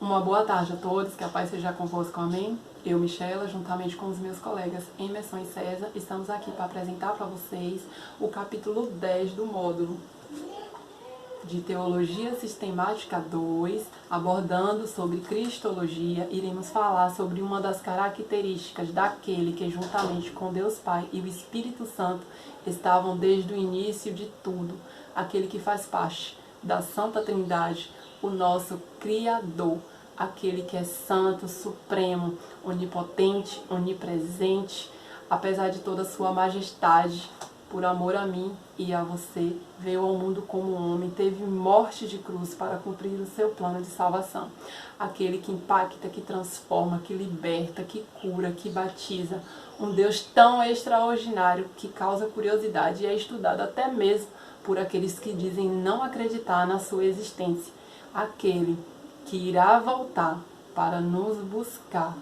Uma boa tarde a todos, que a paz seja convosco, amém? Eu, Michela, juntamente com os meus colegas Emerson e César, estamos aqui para apresentar para vocês o capítulo 10 do módulo de Teologia Sistemática 2, abordando sobre Cristologia. Iremos falar sobre uma das características daquele que, juntamente com Deus Pai e o Espírito Santo, estavam desde o início de tudo, aquele que faz parte da Santa Trindade, o nosso Criador, aquele que é santo, supremo, onipotente, onipresente, apesar de toda a sua majestade, por amor a mim e a você, veio ao mundo como homem, teve morte de cruz para cumprir o seu plano de salvação. Aquele que impacta, que transforma, que liberta, que cura, que batiza. Um Deus tão extraordinário que causa curiosidade e é estudado até mesmo por aqueles que dizem não acreditar na sua existência. Aquele que irá voltar para nos buscar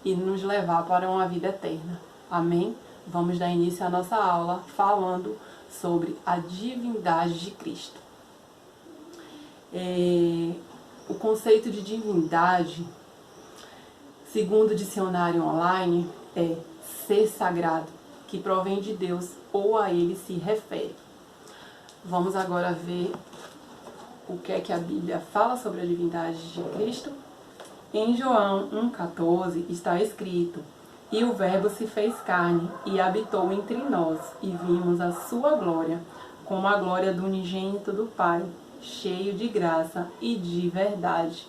e nos levar para uma vida eterna. Amém? Vamos dar início à nossa aula falando sobre a divindade de Cristo. O conceito de divindade, segundo o dicionário online, é ser sagrado, que provém de Deus ou a Ele se refere. Vamos agora ver o que é que a Bíblia fala sobre a divindade de Cristo. Em João 1,14 está escrito: "E o Verbo se fez carne e habitou entre nós, e vimos a sua glória, como a glória do unigênito do Pai, cheio de graça e de verdade."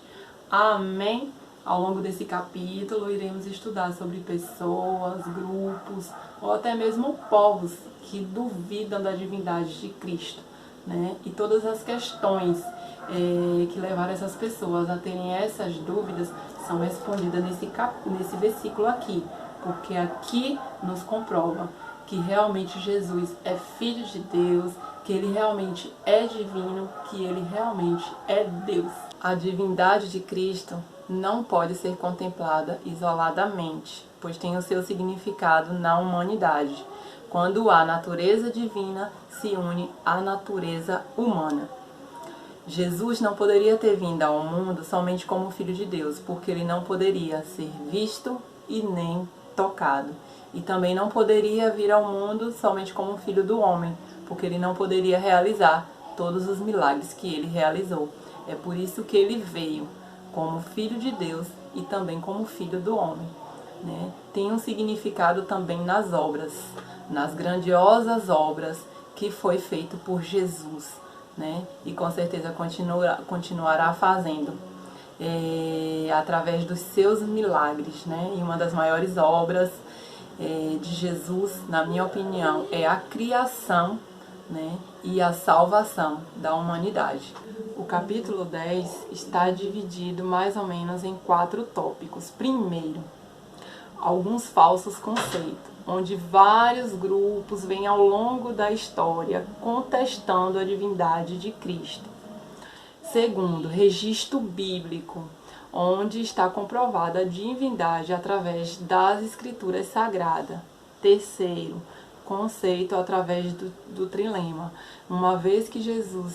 Amém? Ao longo desse capítulo, iremos estudar sobre pessoas, grupos, ou até mesmo povos que duvidam da divindade de Cristo, né? E todas as questões que levaram essas pessoas a terem essas dúvidas são respondidas nesse versículo aqui, porque aqui nos comprova que realmente Jesus é Filho de Deus, que Ele realmente é divino, que Ele realmente é Deus. A divindade de Cristo não pode ser contemplada isoladamente, pois tem o seu significado na humanidade, quando a natureza divina se une à natureza humana. Jesus não poderia ter vindo ao mundo somente como Filho de Deus, porque Ele não poderia ser visto e nem tocado. E também não poderia vir ao mundo somente como Filho do homem, porque Ele não poderia realizar todos os milagres que Ele realizou. É por isso que Ele veio como Filho de Deus e também como Filho do homem, né? Tem um significado também nas obras, nas grandiosas obras que foi feito por Jesus, né? E com certeza continuará fazendo através dos seus milagres, né? E uma das maiores obras de Jesus, na minha opinião, é a criação, né? E a salvação da humanidade. O capítulo 10 está dividido mais ou menos em 4 tópicos. Primeiro, alguns falsos conceitos, onde vários grupos vêm ao longo da história contestando a divindade de Cristo. Segundo, registro bíblico, onde está comprovada a divindade através das escrituras sagradas. Terceiro, conceito através do trilema. Uma vez que Jesus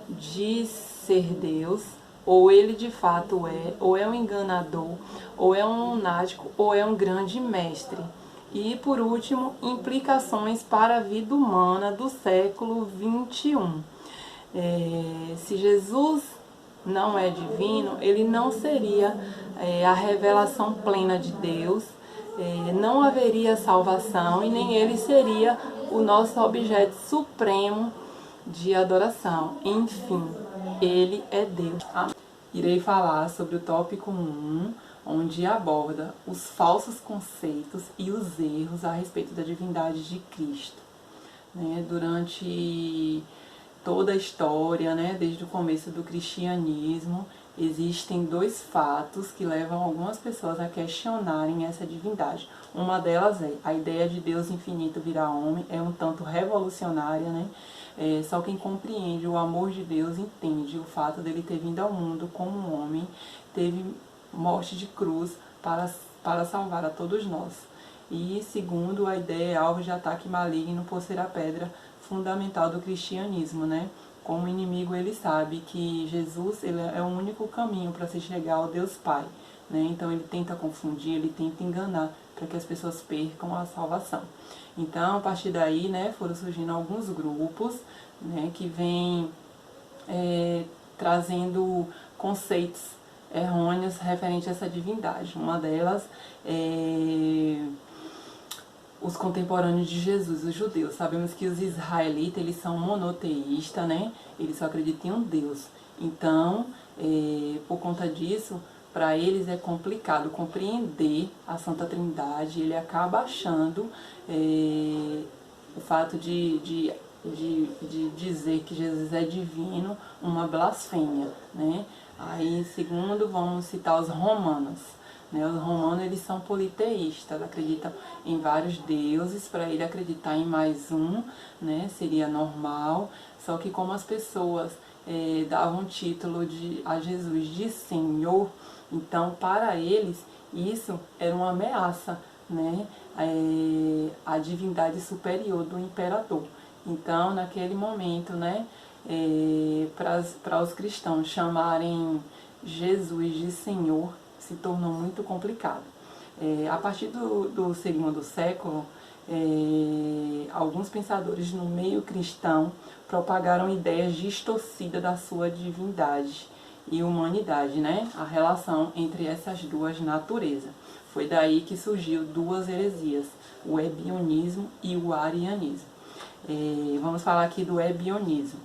diz ser Deus, ou Ele de fato é, ou é um enganador, ou é um lunático, ou é um grande mestre. E por último, implicações para a vida humana do século 21. Se Jesus não é divino, Ele não seria a revelação plena de Deus, não haveria salvação e nem Ele seria o nosso objeto supremo de adoração. Enfim, Ele é Deus. Irei falar sobre o tópico 1, onde aborda os falsos conceitos e os erros a respeito da divindade de Cristo, né? Durante toda a história, né, desde o começo do cristianismo, existem 2 fatos que levam algumas pessoas a questionarem essa divindade. Uma delas é a ideia de Deus infinito virar homem, é um tanto revolucionária, né? Só quem compreende o amor de Deus entende o fato dele ter vindo ao mundo como um homem, teve morte de cruz para salvar a todos nós. E segundo, a ideia é alvo de ataque maligno por ser a pedra fundamental do cristianismo, né? Como inimigo, ele sabe que Jesus ele é o único caminho para se chegar ao Deus Pai, né? Então ele tenta confundir, ele tenta enganar para que as pessoas percam a salvação. Então, a partir daí, né, foram surgindo alguns grupos, né, que vêm trazendo conceitos errôneos referentes a essa divindade. Uma delas é os contemporâneos de Jesus, os judeus. Sabemos que os israelitas, eles são monoteístas, né? Eles só acreditam em um Deus. Então, por conta disso, para eles é complicado compreender a Santa Trindade. Ele acaba achando o fato de dizer que Jesus é divino uma blasfêmia, né? Aí, segundo, vamos citar os romanos. Né? Os romanos, eles são politeístas, acreditam em vários deuses. Para ele acreditar em mais um, né, seria normal. Só que como as pessoas davam título a Jesus de Senhor, então para eles isso era uma ameaça, né, à divindade superior do imperador. Então, naquele momento, né, para os cristãos chamarem Jesus de Senhor, se tornou muito complicado. A partir do segundo século, alguns pensadores no meio cristão propagaram ideias distorcidas da sua divindade e humanidade, né? A relação entre essas duas naturezas. Foi daí que surgiu duas heresias, o ebionismo e o arianismo. Vamos falar aqui do ebionismo.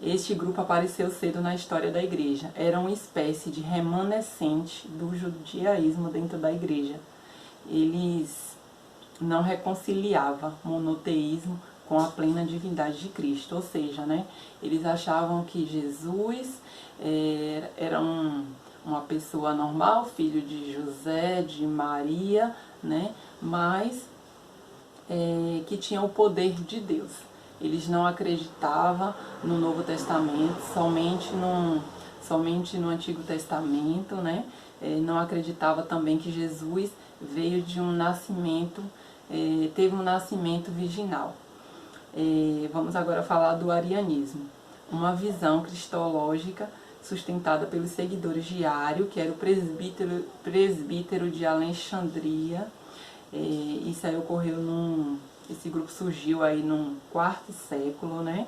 Este grupo apareceu cedo na história da igreja. Era uma espécie de remanescente do judaísmo dentro da igreja. Eles não reconciliavam monoteísmo com a plena divindade de Cristo. Ou seja, né, eles achavam que Jesus era uma pessoa normal, filho de José, de Maria, né, mas que tinha o poder de Deus. Eles não acreditavam no Novo Testamento, somente no Antigo Testamento, né? Não acreditava também que Jesus veio de um nascimento, teve um nascimento virginal. Vamos agora falar do arianismo, uma visão cristológica sustentada pelos seguidores de Ario, que era o presbítero de Alexandria. Isso aí ocorreu esse grupo surgiu aí no quarto século, né?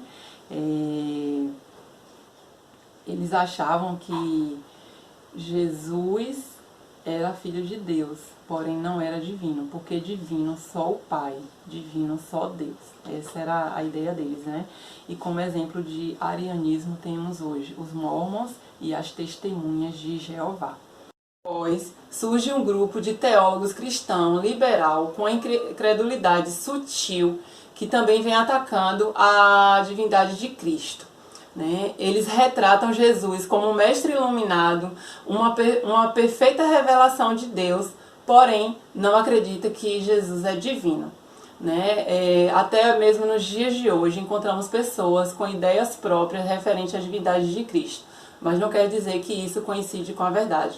Eles achavam que Jesus era filho de Deus, porém não era divino, porque divino só o Pai, divino só Deus. Essa era a ideia deles, né? E como exemplo de arianismo temos hoje os Mormons e as Testemunhas de Jeová. Depois surge um grupo de teólogos cristãos liberal com a incredulidade sutil que também vem atacando a divindade de Cristo, né? Eles retratam Jesus como um mestre iluminado, uma perfeita revelação de Deus, porém não acredita que Jesus é divino, né? Até mesmo nos dias de hoje encontramos pessoas com ideias próprias referentes à divindade de Cristo, mas não quer dizer que isso coincide com a verdade,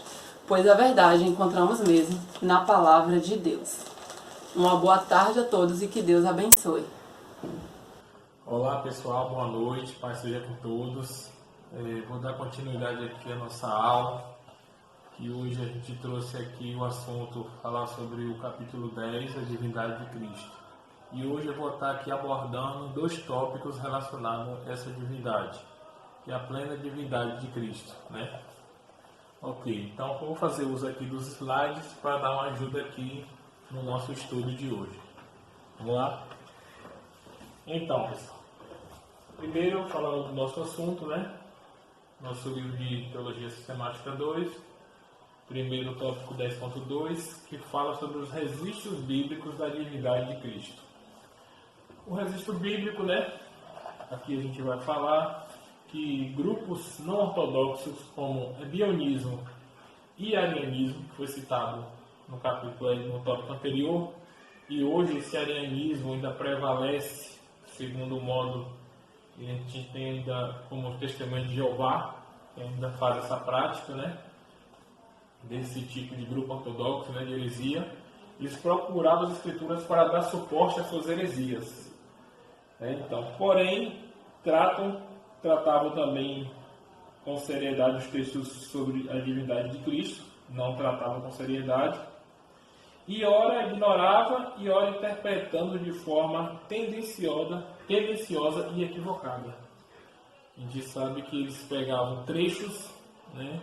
pois a verdade encontramos mesmo na palavra de Deus. Uma boa tarde a todos e que Deus abençoe. Olá pessoal, boa noite, paz seja com todos. Vou dar continuidade aqui à nossa aula, que hoje a gente trouxe aqui o assunto, falar sobre o capítulo 10, a divindade de Cristo. E hoje eu vou estar aqui abordando dois tópicos relacionados a essa divindade, que é a plena divindade de Cristo, né? Ok, então vou fazer uso aqui dos slides para dar uma ajuda aqui no nosso estudo de hoje. Vamos lá? Então, pessoal, primeiro falando do nosso assunto, né? Nosso livro de Teologia Sistemática 2, primeiro tópico 10.2, que fala sobre os registros bíblicos da divindade de Cristo. O registro bíblico, né? Aqui a gente vai falar que grupos não ortodoxos como ebionismo e arianismo, que foi citado no capítulo no tópico anterior, e hoje esse arianismo ainda prevalece, segundo o modo que a gente tem ainda como testemunho de Jeová, que ainda faz essa prática, né, desse tipo de grupo ortodoxo, né, de heresia. Eles procuravam as escrituras para dar suporte às suas heresias. Então, porém, tratavam também com seriedade os textos sobre a divindade de Cristo, não tratavam com seriedade, e ora ignorava e ora interpretando de forma tendenciosa e equivocada. A gente sabe que eles pegavam trechos, né,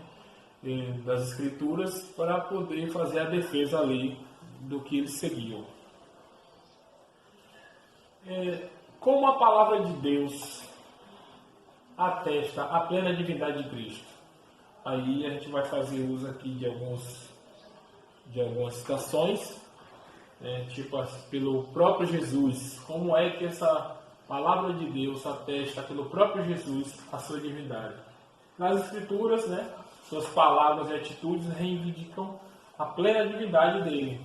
das Escrituras para poder fazer a defesa ali do que eles seguiam. Como a palavra de Deus atesta a plena divindade de Cristo? Aí a gente vai fazer uso aqui de algumas citações, tipo pelo próprio Jesus. Como é que essa palavra de Deus atesta pelo próprio Jesus a sua divindade? Nas Escrituras, né, suas palavras e atitudes reivindicam a plena divindade dele,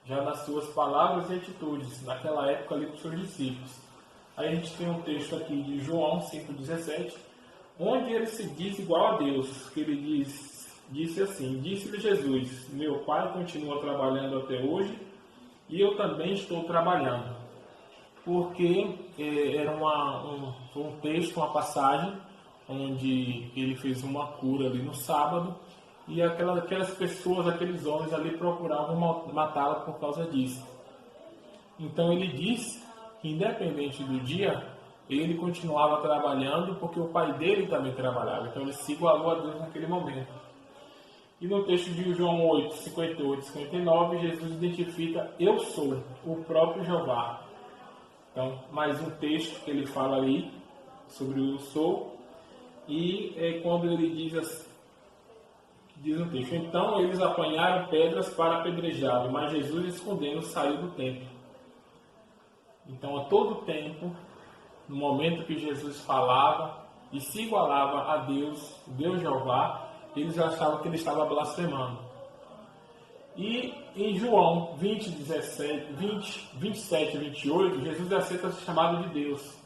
já nas suas palavras e atitudes, naquela época ali com seus discípulos. Aí a gente tem um texto aqui de João 5,17, onde ele se diz igual a Deus, que ele disse assim: disse-lhe Jesus, meu Pai continua trabalhando até hoje, e eu também estou trabalhando. Porque era um texto, uma passagem, onde ele fez uma cura ali no sábado, e aquelas pessoas, aqueles homens ali procuravam matá-la por causa disso. Então ele diz que, independente do dia, ele continuava trabalhando, porque o pai dele também trabalhava. Então ele se igualou a Deus naquele momento. E no texto de João 8, 58 e 59, Jesus identifica: eu sou o próprio Jeová. Então, mais um texto que ele fala ali sobre o eu sou. E quando ele diz no texto: então eles apanharam pedras para apedrejá-lo, mas Jesus, escondendo, saiu do templo. Então, a todo tempo, no momento que Jesus falava e se igualava a Deus, Deus Jeová, eles achavam que ele estava blasfemando. E em João 20, 27 e 28, Jesus aceita ser chamado de Deus.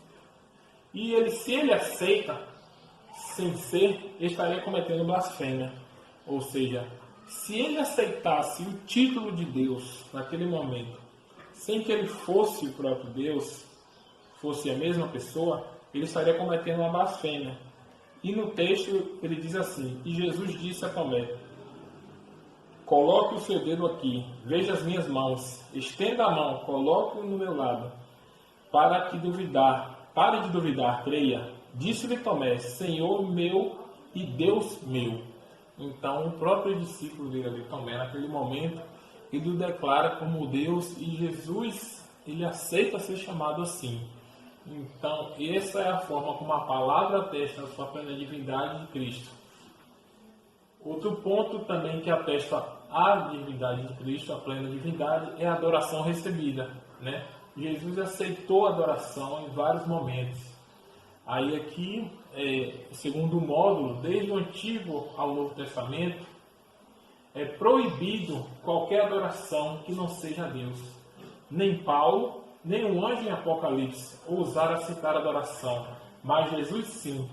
E se ele aceita sem ser, ele estaria cometendo blasfêmia. Ou seja, se ele aceitasse o título de Deus naquele momento, sem que ele fosse o próprio Deus, fosse a mesma pessoa, ele estaria cometendo uma blasfêmia. E no texto ele diz assim: e Jesus disse a Tomé: coloque o seu dedo aqui, veja as minhas mãos, estenda a mão, coloque-o no meu lado, pare de duvidar, creia. Disse-lhe Tomé: Senhor meu e Deus meu. Então o próprio discípulo dele ali, Tomé, naquele momento, ele o declara como Deus, e Jesus, ele aceita ser chamado assim. Então, essa é a forma como a palavra atesta a sua plena divindade de Cristo. Outro ponto também que atesta a divindade de Cristo, a plena divindade, é a adoração recebida, né? Jesus aceitou a adoração em vários momentos. Aí aqui, segundo o módulo, desde o Antigo ao Novo Testamento, é proibido qualquer adoração que não seja a Deus. Nem Paulo, nem um anjo em Apocalipse ousaram citar adoração, mas Jesus sim.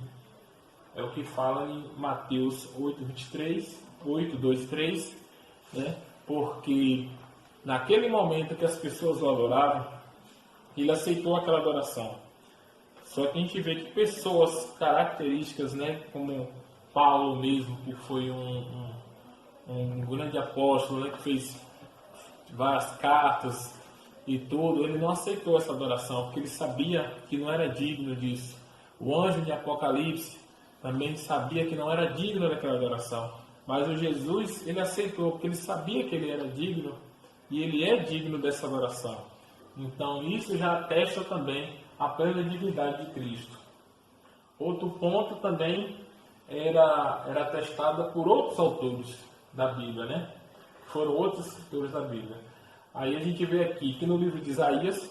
É o que fala em Mateus 8, 2, 3, né? Porque naquele momento que as pessoas o adoravam, ele aceitou aquela adoração. Só que a gente vê que pessoas características, né, como Paulo mesmo, que foi um grande apóstolo, né, que fez várias cartas e tudo, ele não aceitou essa adoração, porque ele sabia que não era digno disso. O anjo de Apocalipse também sabia que não era digno daquela adoração. Mas o Jesus, ele aceitou, porque ele sabia que ele era digno, e ele é digno dessa adoração. Então isso já atesta também a plena divindade de Cristo. Outro ponto também era atestada por outros autores da Bíblia, né? Foram outros escritores da Bíblia. Aí a gente vê aqui que no livro de Isaías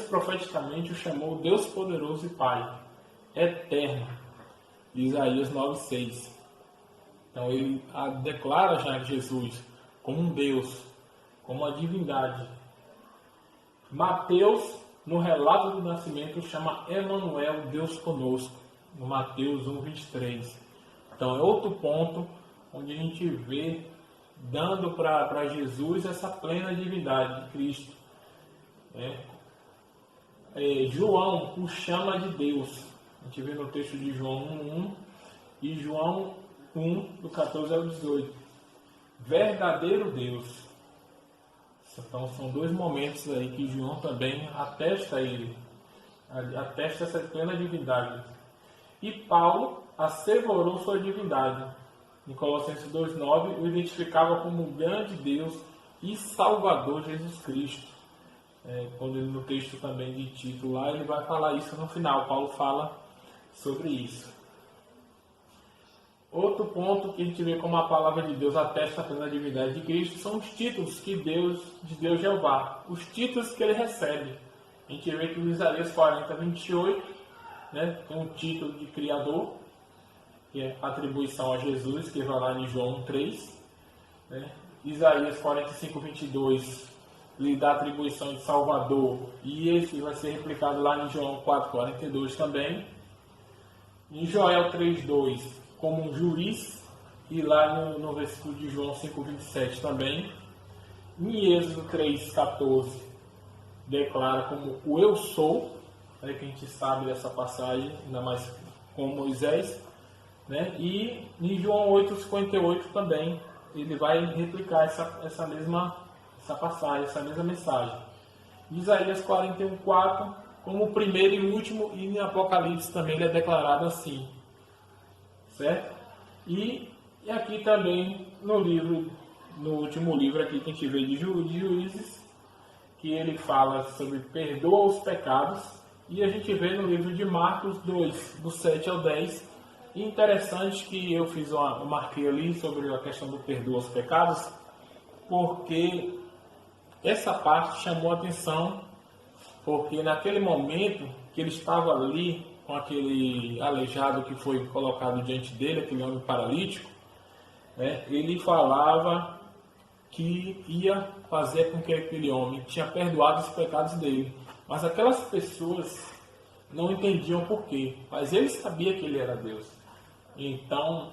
profeticamente o chamou Deus poderoso e Pai, eterno. Isaías 9,6. Então ele declara já Jesus como um Deus, como uma divindade. Mateus, no relato do nascimento, chama Emanuel, Deus conosco, no Mateus 1,23. Então é outro ponto onde a gente vê dando para Jesus essa plena divindade de Cristo. João o chama de Deus. A gente vê no texto de João 1:1 e João 1, do 14 ao 18. Verdadeiro Deus. Então são dois momentos aí que João também atesta essa plena divindade. E Paulo asseverou sua divindade. Em Colossenses 2:9 o identificava como o grande Deus e Salvador Jesus Cristo. Quando ele, no texto também de Tito lá, ele vai falar isso no final. Paulo fala sobre isso. Outro ponto que a gente vê como a palavra de Deus atesta a plena divindade de Cristo são os títulos de Deus Jeová, os títulos que ele recebe. A gente vê que em Isaías 40:28, tem um título de Criador, que é atribuição a Jesus, que vai lá em João 3. Isaías 45:22 lhe dá atribuição de Salvador, e esse vai ser replicado lá em João 4:42 também. Em Joel 3:2 como um juiz, e lá no versículo de João 5:27 também. Em Êxodo 3:14 declara como o eu sou, que a gente sabe dessa passagem, ainda mais com Moisés, e em João 8:58 também ele vai replicar essa mesma passagem, essa mesma mensagem. Em Isaías 41:4 como o primeiro e último, e em Apocalipse também ele é declarado assim. Certo? E aqui também no último livro aqui que a gente vê de Juízes, que ele fala sobre perdoa os pecados, e a gente vê no livro de Marcos 2, do 7 ao 10. E interessante que eu marquei ali sobre a questão do perdoa os pecados, porque essa parte chamou a atenção, porque naquele momento que ele estava ali com aquele aleijado que foi colocado diante dele, aquele homem paralítico, ele falava que ia fazer com que aquele homem tinha perdoado os pecados dele. Mas aquelas pessoas não entendiam por quê. Mas ele sabia que ele era Deus. Então,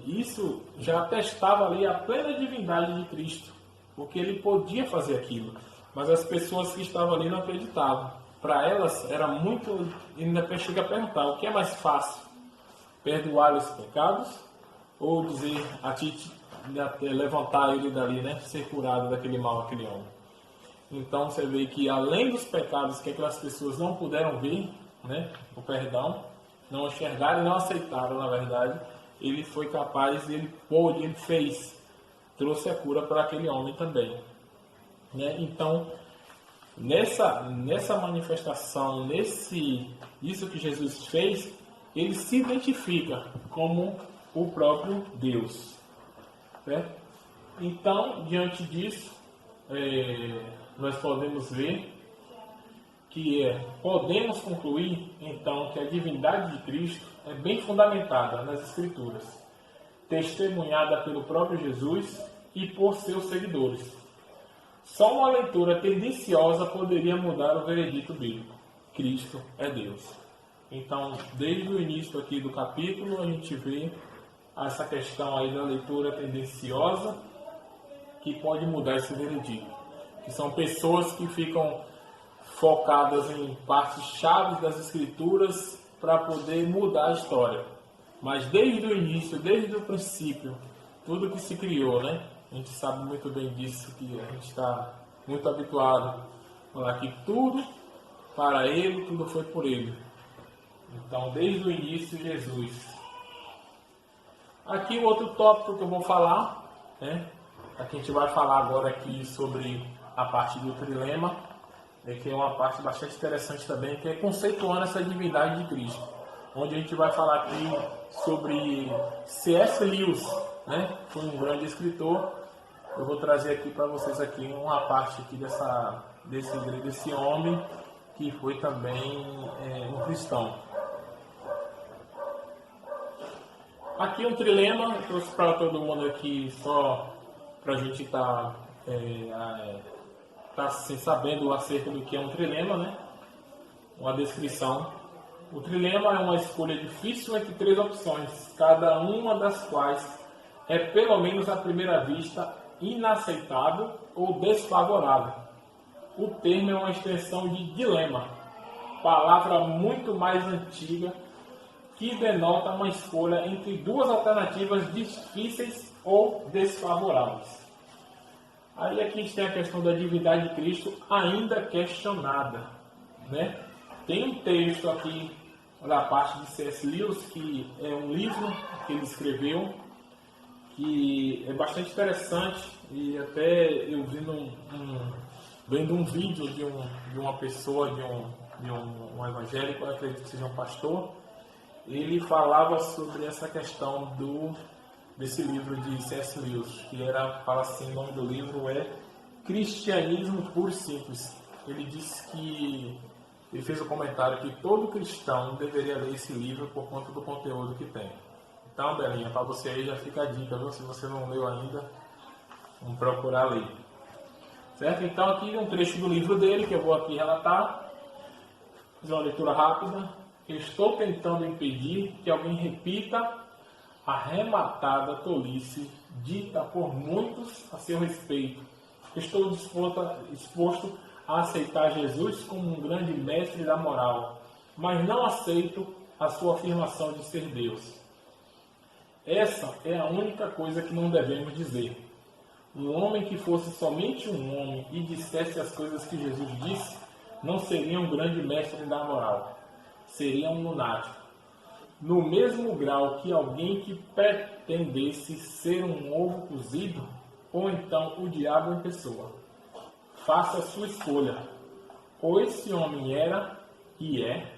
isso já atestava ali a plena divindade de Cristo, porque ele podia fazer aquilo. Mas as pessoas que estavam ali não acreditavam. Para elas era muito, ainda chega a perguntar, o que é mais fácil? Perdoar os pecados ou dizer a ti, levantar ele dali, ser curado daquele mal, aquele homem? Então você vê que além dos pecados que aquelas pessoas não puderam ver, o perdão, não enxergaram e não aceitaram, na verdade, ele foi capaz, ele pôde, ele fez, trouxe a cura para aquele homem também. Então, nessa manifestação, isso que Jesus fez, ele se identifica como o próprio Deus. Certo? Então, diante disso, nós podemos ver que podemos concluir, então, que a divindade de Cristo é bem fundamentada nas Escrituras, testemunhada pelo próprio Jesus e por seus seguidores. Só uma leitura tendenciosa poderia mudar o veredito bíblico. Cristo é Deus. Então, desde o início aqui do capítulo, a gente vê essa questão aí da leitura tendenciosa que pode mudar esse veredito. Que são pessoas que ficam focadas em partes chaves das Escrituras para poder mudar a história. Mas desde o início, desde o princípio, tudo que se criou, a gente sabe muito bem disso, que a gente está muito habituado a falar que tudo para Ele, tudo foi por Ele. Então, desde o início, Jesus. Aqui o outro tópico que eu vou falar, aqui a gente vai falar agora aqui sobre a parte do trilema, que é uma parte bastante interessante também, que é conceituando essa divindade de Cristo. Onde a gente vai falar aqui sobre C.S. Lewis, foi um grande escritor. Eu vou trazer aqui para vocês aqui uma parte aqui desse homem que foi também um cristão. Aqui um trilema, eu trouxe para todo mundo aqui só para a gente estar sabendo acerca do que é um trilema, uma descrição. O trilema é uma escolha difícil entre três opções, cada uma das quais é pelo menos à primeira vista inaceitável ou desfavorável. O termo é uma extensão de dilema, palavra muito mais antiga que denota uma escolha entre duas alternativas difíceis ou desfavoráveis. Aí aqui a gente tem a questão da divindade de Cristo ainda questionada, né? Tem um texto aqui da parte de C.S. Lewis, que é um livro que ele escreveu, que é bastante interessante, e até eu vendo um vídeo de uma pessoa, de um evangélico, eu acredito que seja um pastor, ele falava sobre essa questão desse livro de C.S. Lewis, que fala assim, o nome do livro é Cristianismo Puro e Simples. Ele disse que, ele fez o comentário que todo cristão deveria ler esse livro por conta do conteúdo que tem. Então, Belinha, para você aí já fica a dica, viu? Se você não leu ainda, vamos procurar ler. Certo? Então, aqui um trecho do livro dele, que eu vou aqui relatar. Fazer uma leitura rápida. Estou tentando impedir que alguém repita a arrematada tolice dita por muitos a seu respeito. Estou disposto a aceitar Jesus como um grande mestre da moral, mas não aceito a sua afirmação de ser Deus. Essa é a única coisa que não devemos dizer. Um homem que fosse somente um homem e dissesse as coisas que Jesus disse, não seria um grande mestre da moral. Seria um lunático. No mesmo grau que alguém que pretendesse ser um ovo cozido, ou então o diabo em pessoa. Faça a sua escolha. Ou esse homem era e é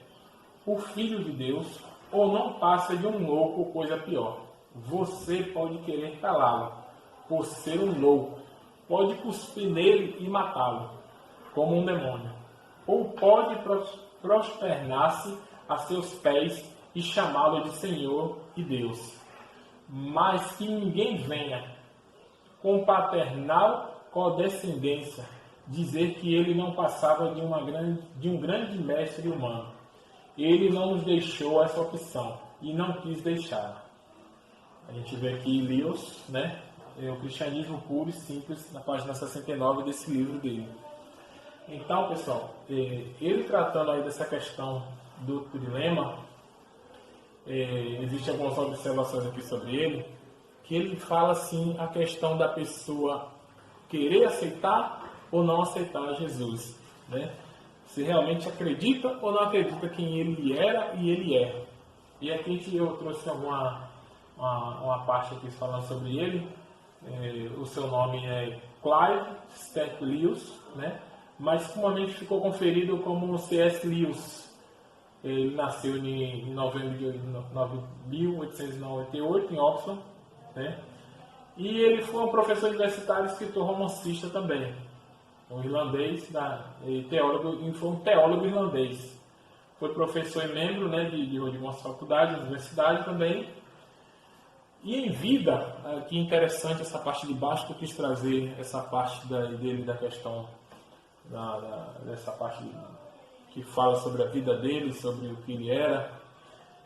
o Filho de Deus, ou não passa de um louco ou coisa pior. Você pode querer calá-lo, por ser um louco. Pode cuspir nele e matá-lo, como um demônio. Ou pode prosternar-se a seus pés e chamá-lo de Senhor e Deus. Mas que ninguém venha, com paternal condescendência, dizer que ele não passava de um grande mestre humano. Ele não nos deixou essa opção e não quis deixar. A gente vê aqui Lewis, né? É o Cristianismo Puro e Simples, na página 69 desse livro dele. Então, pessoal, ele tratando aí dessa questão do dilema, existem algumas observações aqui sobre ele, que ele fala assim a questão da pessoa querer aceitar ou não aceitar Jesus, né? Se realmente acredita ou não acredita quem ele era e ele é. E aqui eu trouxe uma parte aqui falando sobre ele. O seu nome é Clive Stephen Lewis, né? Mas comumente ficou conferido como C.S. Lewis. Ele nasceu em novembro de 1898 em Oxford, né? E ele foi um professor universitário, escritor, romancista também, um irlandês, foi um teólogo irlandês. Foi professor e membro, né, de algumas faculdades, universidade também. E em vida, que interessante essa parte de baixo, que eu quis trazer essa parte dele, da questão dessa parte que fala sobre a vida dele, sobre o que ele era.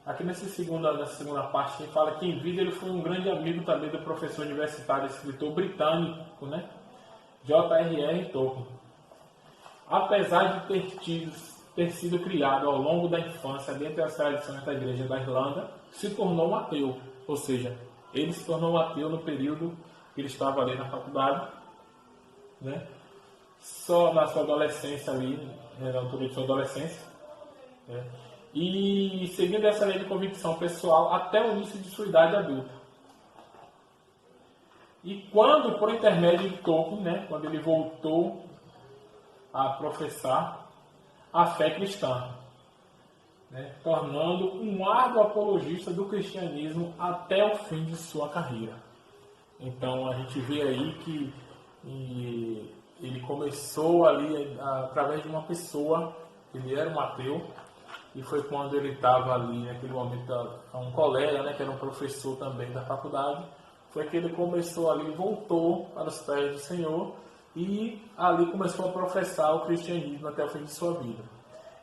Aqui nessa segunda parte, ele fala que em vida ele foi um grande amigo também do professor universitário e escritor britânico, né? J.R.R. Tolkien. Apesar de ter sido criado ao longo da infância dentro das tradições da Igreja da Irlanda, se tornou um ateu. Ou seja, ele se tornou um ateu no período que ele estava ali na faculdade, né? Só na sua adolescência ali, né, na altura de sua adolescência, né? E seguindo essa lei de convicção pessoal até o início de sua idade adulta. E quando, por intermédio de Tolkien, né, quando ele voltou a professar a fé cristã, né, tornando um árduo apologista do cristianismo até o fim de sua carreira. Então a gente vê aí que ele começou ali através de uma pessoa, ele era um ateu, e foi quando ele estava ali, naquele momento, um colega, né, que era um professor também da faculdade, foi que ele começou ali, voltou para os pés do Senhor, e ali começou a professar o cristianismo até o fim de sua vida.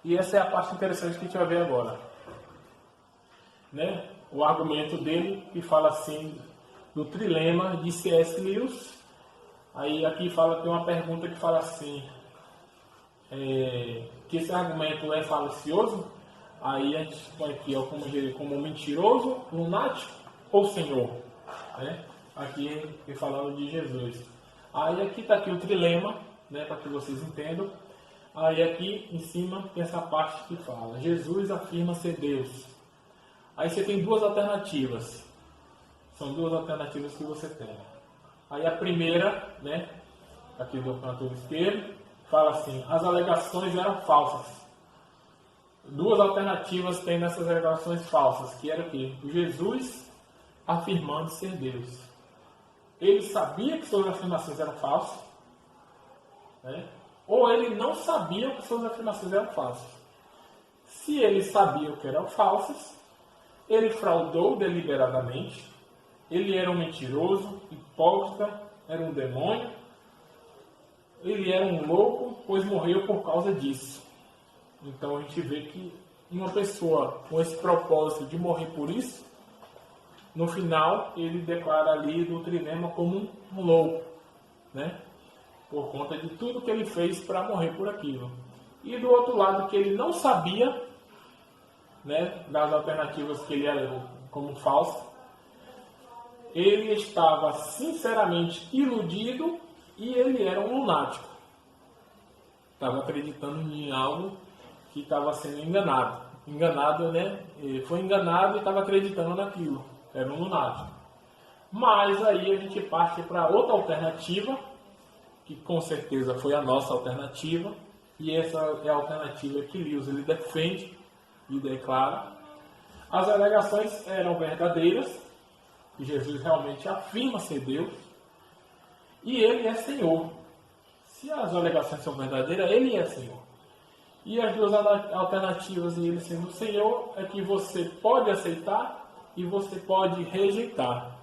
E essa é a parte interessante que a gente vai ver agora, né? O argumento dele, que fala assim, do trilema de C.S. Lewis. Aí aqui tem uma pergunta que fala assim, que esse argumento é falacioso, aí a gente põe aqui ó, como mentiroso, lunático ou senhor. Né? Aqui falando de Jesus. Aí aqui está aqui o trilema, né, para que vocês entendam. Aí aqui em cima tem essa parte que fala: Jesus afirma ser Deus. Aí você tem duas alternativas. São duas alternativas que você tem. Aí a primeira, né, aqui do canto esquerdo, fala assim: as alegações eram falsas. Duas alternativas tem nessas alegações falsas, que era o quê? Jesus afirmando ser Deus. Ele sabia que suas afirmações eram falsas, né? Ou ele não sabia que suas afirmações eram falsas. Se ele sabia que eram falsas, ele fraudou deliberadamente, ele era um mentiroso, hipócrita, era um demônio, ele era um louco, pois morreu por causa disso. Então a gente vê que uma pessoa com esse propósito de morrer por isso, no final ele declara ali do trilema como um louco, né? Por conta de tudo que ele fez para morrer por aquilo. E do outro lado, que ele não sabia, né, das alternativas que ele era como falsa, ele estava sinceramente iludido e ele era um lunático. Estava acreditando em algo que estava sendo enganado. Enganado, né? Ele foi enganado e estava acreditando naquilo. Era um lunático. Mas aí a gente parte para outra alternativa, que com certeza foi a nossa alternativa, e essa é a alternativa que Lewis ele defende e declara. As alegações eram verdadeiras, que Jesus realmente afirma ser Deus, e ele é Senhor. Se as alegações são verdadeiras, ele é Senhor. E as duas alternativas de ele sendo Senhor é que você pode aceitar e você pode rejeitar,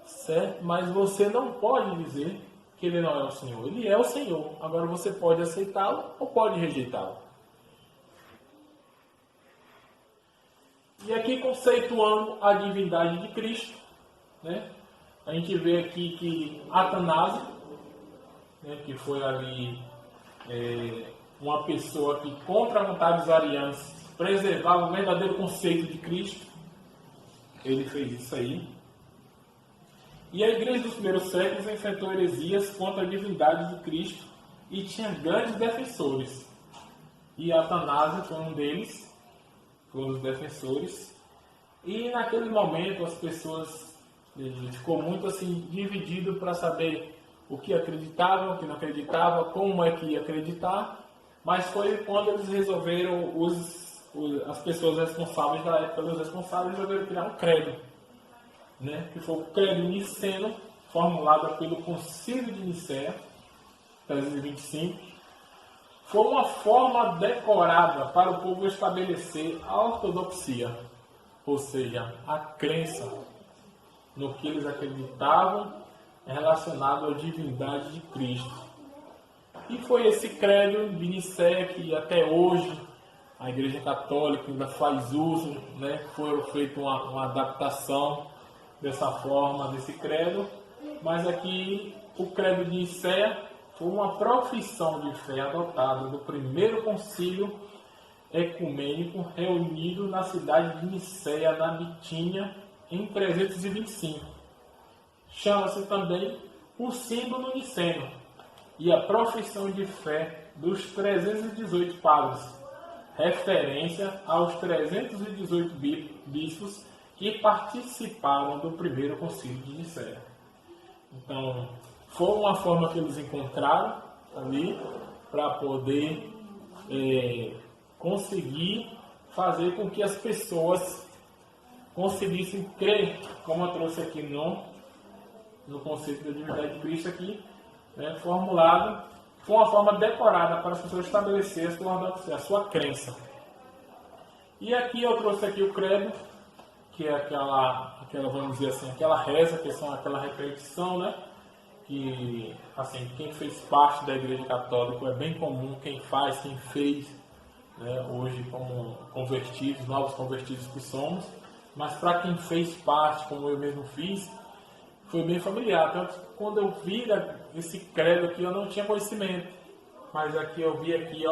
certo? Mas você não pode dizer que ele não é o Senhor. Ele é o Senhor. Agora você pode aceitá-lo ou pode rejeitá-lo. E aqui conceituando a divindade de Cristo, né? A gente vê aqui que Atanásio, né, que foi ali uma pessoa que contra a vontade dos arianos preservava o verdadeiro conceito de Cristo, ele fez isso aí. E a igreja dos primeiros séculos enfrentou heresias contra a divindade de Cristo e tinha grandes defensores. E Atanásio foi um deles, foi um dos defensores. E naquele momento as pessoas ficou muito assim dividido para saber o que acreditavam, o que não acreditavam, como é que ia acreditar. Mas foi quando eles resolveram, as pessoas responsáveis da época, os responsáveis resolveram criar um credo, né? Que foi o credo niceno, formulado pelo Concílio de Nicéia, 325. Foi uma forma decorada para o povo estabelecer a ortodoxia, ou seja, a crença no que eles acreditavam relacionado à divindade de Cristo. E foi esse credo de Nicéia que até hoje a Igreja Católica ainda faz uso, né? Foi feita uma adaptação dessa forma, desse credo, mas aqui o credo de Nicéia foi uma profissão de fé adotada do primeiro concílio ecumênico reunido na cidade de Nicéia, na Bitínia, em 325. Chama-se também o símbolo niceno e a profissão de fé dos 318 padres, referência aos 318 bispos que participaram do primeiro concílio de Nicéia. Então, foi uma forma que eles encontraram ali para poder conseguir fazer com que as pessoas conseguissem crer, como eu trouxe aqui no conceito da divindade de Cristo aqui, né, formulado, foi uma forma decorada para as pessoas estabelecerem a sua crença. E aqui eu trouxe aqui o credo, que é aquela, vamos dizer assim, aquela reza, que são aquela repetição, né? Que, assim, quem fez parte da Igreja Católica é bem comum, quem faz, quem fez, né, hoje como convertidos, novos convertidos que somos, mas para quem fez parte, como eu mesmo fiz, foi bem familiar. Tanto que quando eu vi esse credo aqui, eu não tinha conhecimento. mas aqui eu vi aqui,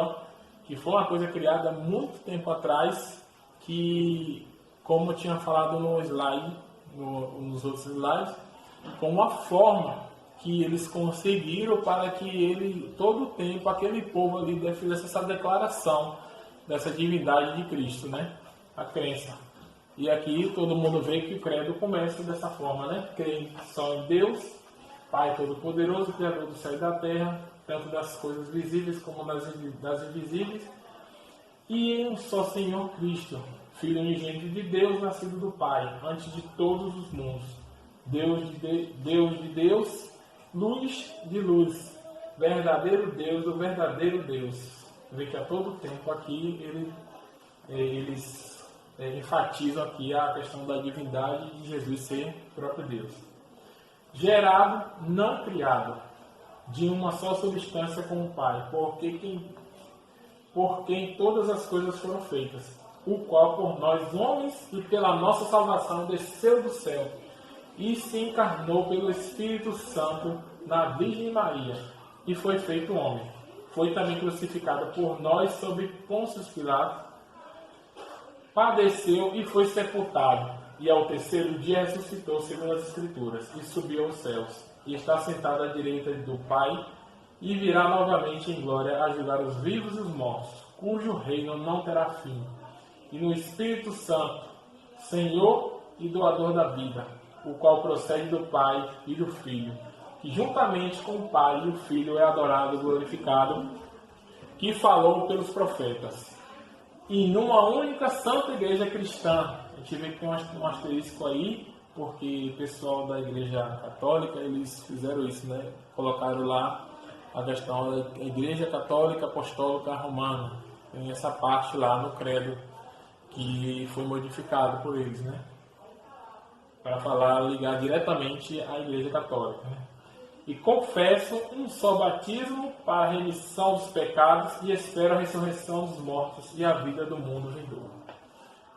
que foi uma coisa criada há muito tempo atrás, que, como eu tinha falado no slide, nos outros slides, foi uma forma que eles conseguiram para que ele, todo o tempo, aquele povo ali fizesse essa declaração dessa divindade de Cristo, né? A crença. E aqui todo mundo vê que o credo começa dessa forma, né? Creem só em Deus, Pai Todo-Poderoso, Criador do céu e da terra, tanto das coisas visíveis como das invisíveis, e em um só Senhor Cristo, Filho unigênito de Deus, nascido do Pai, antes de todos os mundos. Deus de Deus, luz de luz, verdadeiro Deus do verdadeiro Deus. Vê que a todo tempo aqui eles enfatizam aqui a questão da divindade de Jesus ser próprio Deus. Gerado, não criado, de uma só substância com o Pai, por quem todas as coisas foram feitas, o qual por nós homens e pela nossa salvação desceu do céu e se encarnou pelo Espírito Santo na Virgem Maria e foi feito homem. Foi também crucificado por nós sob Pôncio Pilatos, padeceu e foi sepultado, e ao terceiro dia ressuscitou segundo as Escrituras, e subiu aos céus, e está sentado à direita do Pai, e virá novamente em glória a julgar os vivos e os mortos, cujo reino não terá fim. E no Espírito Santo, Senhor e doador da vida, o qual procede do Pai e do Filho, que juntamente com o Pai e o Filho é adorado e glorificado, que falou pelos profetas. E numa única santa igreja cristã. A gente vê que tem um asterisco aí, porque o pessoal da igreja católica, eles fizeram isso, né? Colocaram lá a questão da igreja católica apostólica romana. Tem essa parte lá no credo que foi modificado por eles, né? Para ligar diretamente à igreja católica, né? E confesso um só batismo para a remissão dos pecados e espero a ressurreição dos mortos e a vida do mundo vindouro.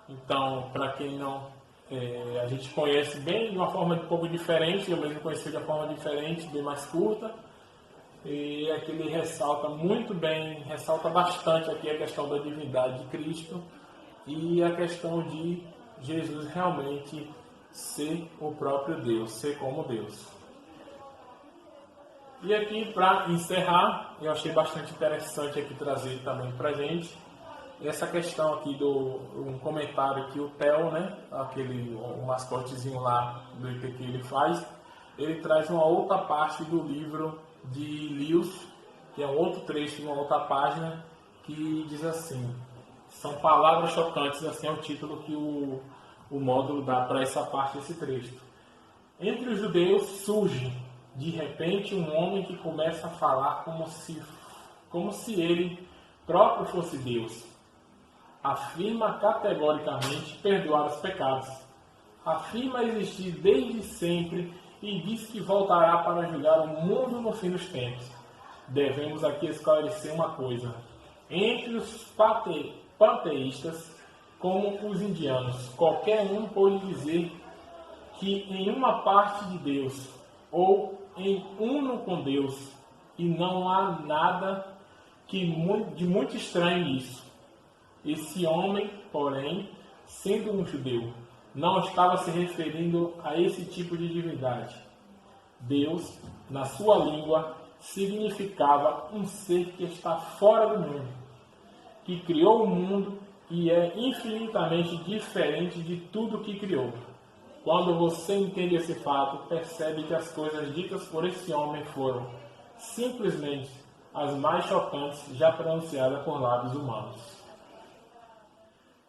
Então, para quem não... a gente conhece bem de uma forma um pouco diferente, eu mesmo conheci de uma forma diferente, bem mais curta, e aqui ele ressalta bastante aqui a questão da divindade de Cristo e a questão de Jesus realmente ser o próprio Deus, ser como Deus. E aqui, para encerrar, eu achei bastante interessante aqui trazer também para a gente essa questão aqui um comentário que o Theo, né, o mascotezinho lá do IP que ele faz, ele traz uma outra parte do livro de Lewis, que é um outro trecho, uma outra página, que diz assim: são palavras chocantes, assim é o título que o módulo dá para essa parte desse trecho. Entre os judeus surge de repente um homem que começa a falar como se ele próprio fosse Deus. Afirma categoricamente perdoar os pecados. Afirma existir desde sempre e diz que voltará para julgar o mundo no fim dos tempos. Devemos aqui esclarecer uma coisa. Entre os panteístas, como os indianos, qualquer um pode dizer que em uma parte de Deus ou em uno com Deus, e não há nada de muito estranho nisso. Esse homem, porém, sendo um judeu, não estava se referindo a esse tipo de divindade. Deus, na sua língua, significava um ser que está fora do mundo, que criou o mundo e é infinitamente diferente de tudo que criou. Quando você entende esse fato, percebe que as coisas ditas por esse homem foram simplesmente as mais chocantes já pronunciadas por lábios humanos.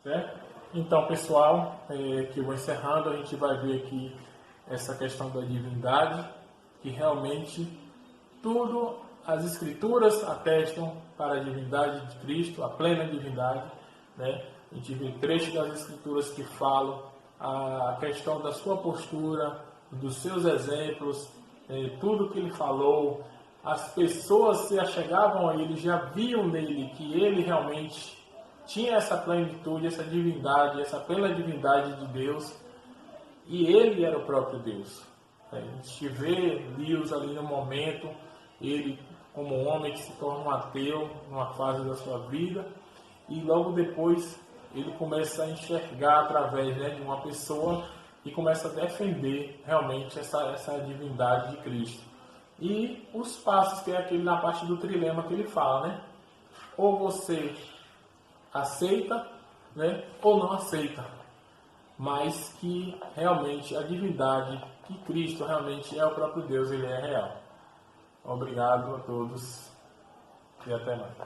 Certo? Então, pessoal, que eu vou encerrando, a gente vai ver aqui essa questão da divindade, que realmente tudo, as Escrituras atestam para a divindade de Cristo, a plena divindade, né? A gente vê trechos das Escrituras que falam a questão da sua postura, dos seus exemplos, tudo que ele falou. As pessoas se achegavam a ele, já viam nele que ele realmente tinha essa plenitude, essa divindade, essa plena divindade de Deus, e ele era o próprio Deus. A gente vê Deus ali no momento, ele como um homem que se torna um ateu numa fase da sua vida, e logo depois ele começa a enxergar através, né, de uma pessoa e começa a defender realmente essa divindade de Cristo. E os passos, que é aquele na parte do trilema que ele fala, né? Ou você aceita, né, ou não aceita, mas que realmente a divindade, que Cristo realmente é o próprio Deus, ele é real. Obrigado a todos e até mais.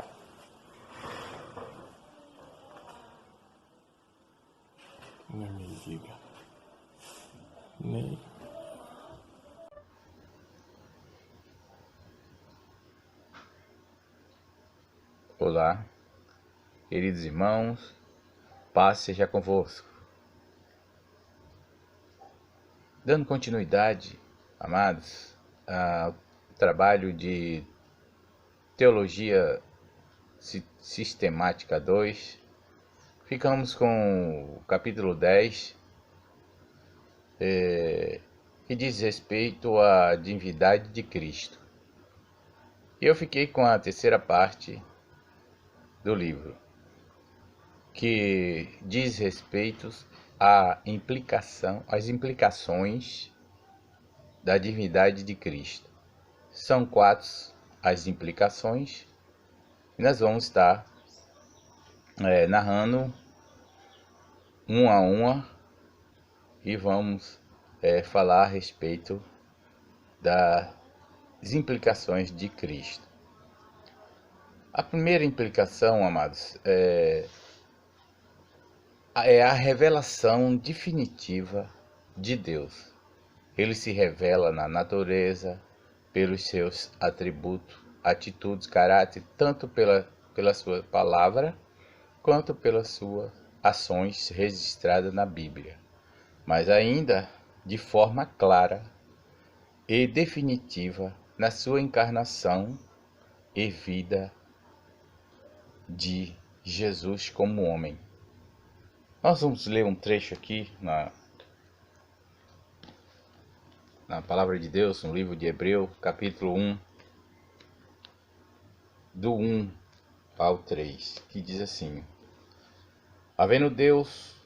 Não me diga. Nem. Olá, queridos irmãos, paz seja convosco. Dando continuidade, amados, ao trabalho de Teologia Sistemática 2, ficamos com o capítulo 10, que diz respeito à divindade de Cristo. E eu fiquei com a terceira parte do livro, que diz respeito às implicações da divindade de Cristo. São 4 as implicações, e nós vamos estar narrando uma a uma, e vamos falar a respeito das implicações de Cristo. A primeira implicação, amados, é a revelação definitiva de Deus. Ele se revela na natureza, pelos seus atributos, atitudes, caráter, tanto pela sua palavra, quanto pelas suas ações registradas na Bíblia, mas ainda de forma clara e definitiva na sua encarnação e vida de Jesus como homem. Nós vamos ler um trecho aqui na Palavra de Deus, no livro de Hebreus, capítulo 1, do 1 ao 3, que diz assim: havendo Deus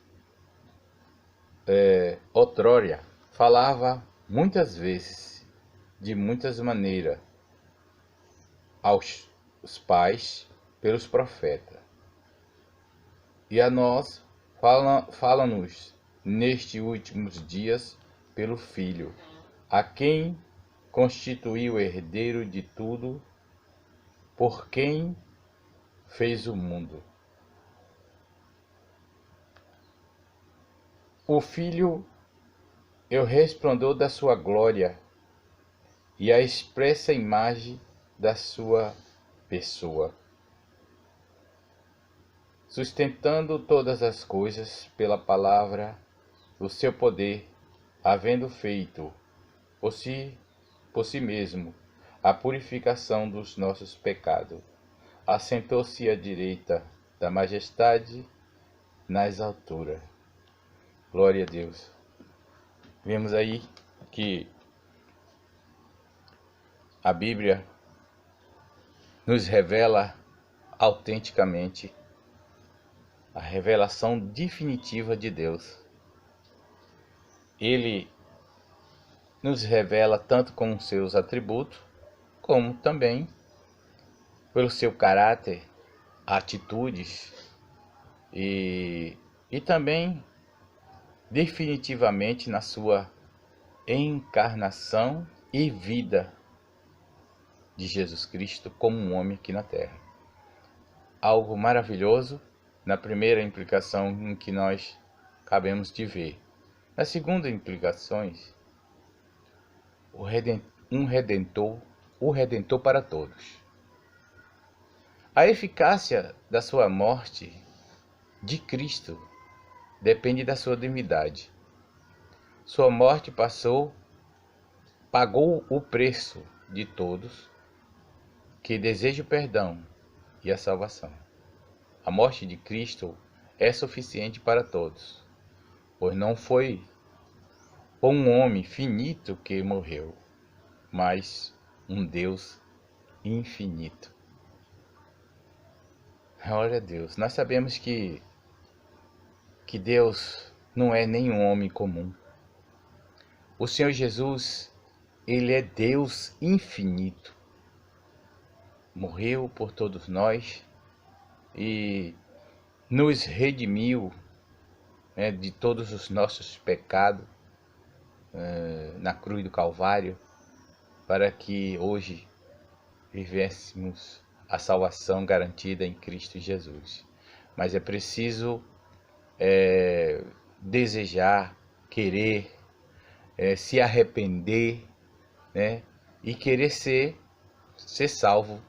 outrora falava muitas vezes, de muitas maneiras, aos pais pelos profetas, e a nós fala-nos nestes últimos dias pelo Filho, a quem constituiu herdeiro de tudo, por quem fez o mundo. O Filho é o resplendor da sua glória e a expressa imagem da sua pessoa, sustentando todas as coisas pela palavra do seu poder, havendo feito por si mesmo a purificação dos nossos pecados, assentou-se à direita da majestade nas alturas. Glória a Deus. Vemos aí que a Bíblia nos revela autenticamente a revelação definitiva de Deus. Ele nos revela tanto com seus atributos, como também pelo seu caráter, atitudes e também definitivamente na sua encarnação e vida de Jesus Cristo como um homem aqui na terra. Algo maravilhoso na primeira implicação em que nós acabamos de ver. Na segunda implicação, o Redentor para todos. A eficácia da sua morte de Cristo depende da sua divindade. Sua morte pagou o preço de todos que desejam o perdão e a salvação. A morte de Cristo é suficiente para todos, pois não foi um homem finito que morreu, mas um Deus infinito. Glória a Deus. Nós sabemos que Deus não é nenhum homem comum. O Senhor Jesus, Ele é Deus infinito. Morreu por todos nós e nos redimiu, né, de todos os nossos pecados na cruz do Calvário, para que hoje vivêssemos a salvação garantida em Cristo Jesus. Mas é preciso desejar, querer, se arrepender, né, e querer ser salvo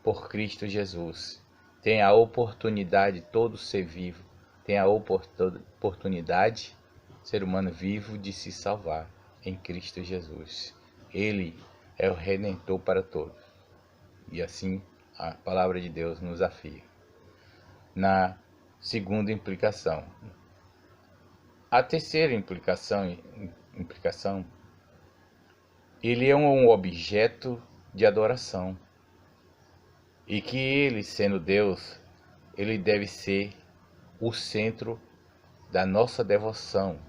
por Cristo Jesus. Tem a oportunidade, todo ser vivo tem a oportunidade, ser humano vivo, de se salvar em Cristo Jesus. Ele é o Redentor para todos. E assim a palavra de Deus nos afirma. Na segunda implicação. A terceira implicação, ele é um objeto de adoração. E que ele, sendo Deus, ele deve ser o centro da nossa devoção,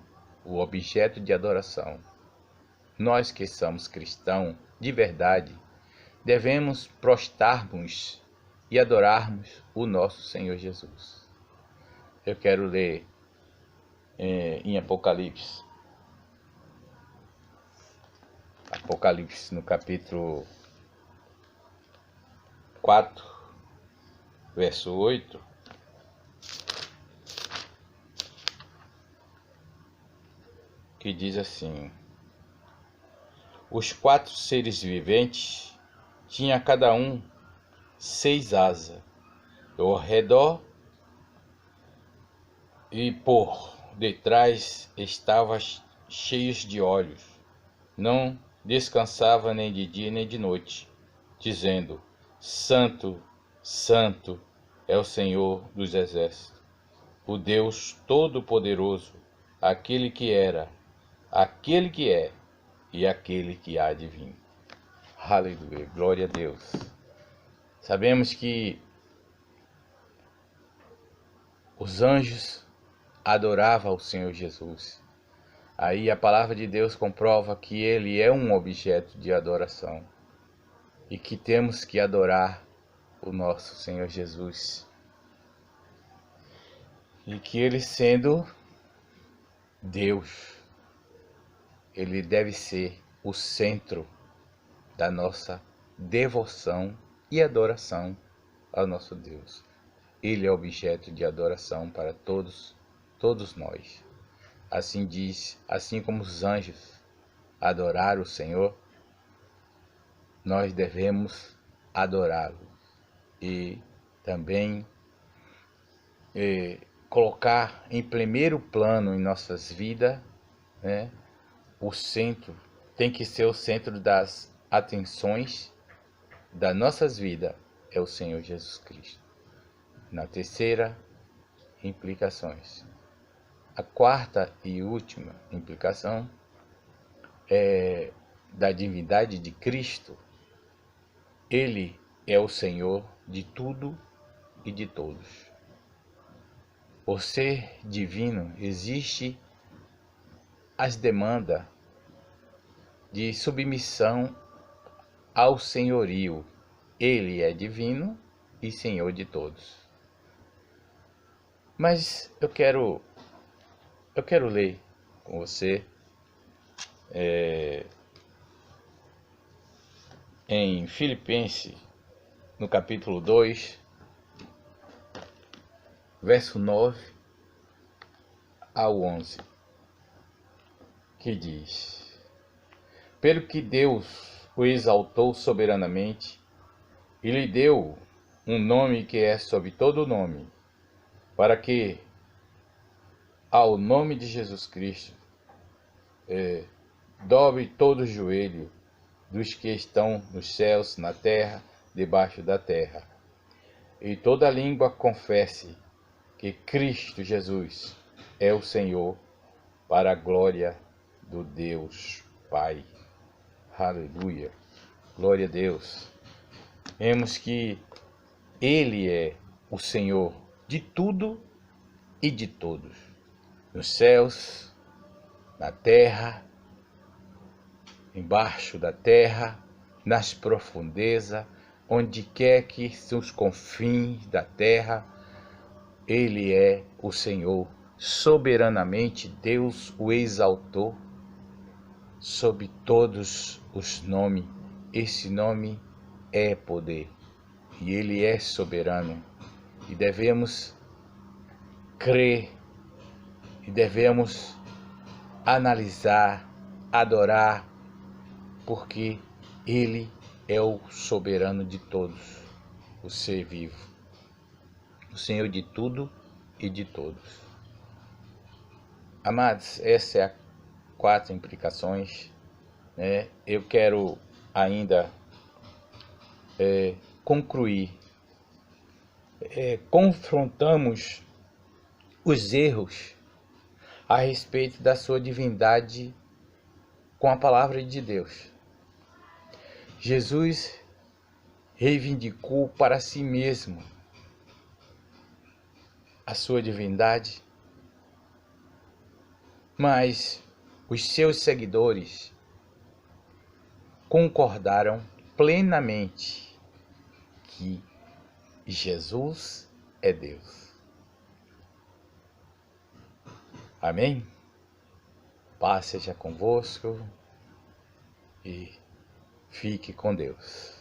o objeto de adoração. Nós que somos cristãos de verdade, devemos prostrar-nos e adorarmos o nosso Senhor Jesus. Eu quero ler em Apocalipse. Apocalipse no capítulo 4, verso 8. Que diz assim: os 4 seres viventes tinha cada um 6 asas ao redor, e por detrás estavam cheios de olhos. Não descansava nem de dia nem de noite, dizendo: Santo, Santo é o Senhor dos Exércitos, o Deus Todo-Poderoso, aquele que era, aquele que é e aquele que há de vir. Aleluia, glória a Deus. Sabemos que os anjos adoravam o Senhor Jesus. Aí a palavra de Deus comprova que ele é um objeto de adoração e que temos que adorar o nosso Senhor Jesus. E que ele, sendo Deus, ele deve ser o centro da nossa devoção e adoração ao nosso Deus. Ele é objeto de adoração para todos nós. Assim diz, assim como os anjos adoraram o Senhor, nós devemos adorá-lo e também colocar em primeiro plano em nossas vidas, né, o centro, tem que ser o centro das atenções das nossas vidas, é o Senhor Jesus Cristo. Na terceira, implicações. A quarta e última implicação é da divindade de Cristo. Ele é o Senhor de tudo e de todos. Por ser divino, existe as demandas de submissão ao senhorio. Ele é divino e Senhor de todos. Mas eu quero ler com você em Filipenses, no capítulo 2, verso 9 ao 11, que diz: pelo que Deus o exaltou soberanamente e lhe deu um nome que é sobre todo nome, para que ao nome de Jesus Cristo dobre todo o joelho dos que estão nos céus, na terra, debaixo da terra, e toda língua confesse que Cristo Jesus é o Senhor, para a glória do Deus Pai. Aleluia, glória a Deus. vemos que Ele é o Senhor de tudo e de todos, nos céus, na terra, embaixo da terra, nas profundezas, onde quer que os confins da terra, Ele é o Senhor. Soberanamente Deus o exaltou sobre todos os nomes. Esse nome é poder e Ele é soberano. E devemos crer e devemos analisar, adorar, porque Ele é o soberano de todos, o ser vivo, o Senhor de tudo e de todos. Amados, essas são as 4 implicações, né? Eu quero ainda concluir. Confrontamos os erros a respeito da sua divindade com a palavra de Deus. Jesus reivindicou para si mesmo a sua divindade, mas os seus seguidores concordaram plenamente que Jesus é Deus. Amém? Paz seja convosco e fique com Deus.